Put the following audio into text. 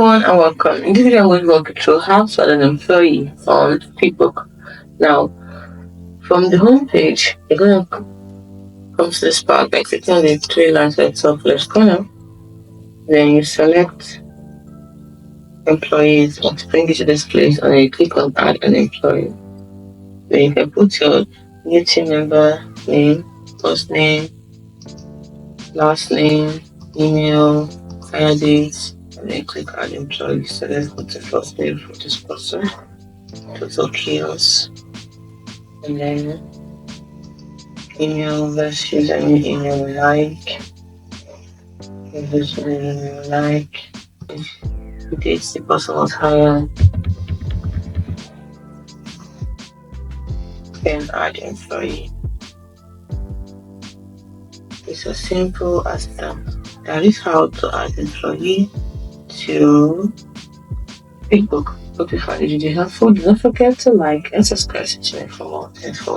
everyone and welcome. In this video, I'm going to walk you through how to add an employee on Quickbook. Now, from the home page, you're going to come to this part by clicking on the three lines at the top left corner. Then you select employees, want to bring it to this place, and then you click on add an employee. Then you can put your new team member name, first name, last name, email, hire date, and then click add employee. So let's go to first name for this person, total chaos, and then email, let's choose any email we like. This email we like. Dates the person was hired. Then add employee. It's as simple as that. That is how to add employee to Quickbook. Hope you find the video helpful. Do not forget to like and subscribe to the channel for more info.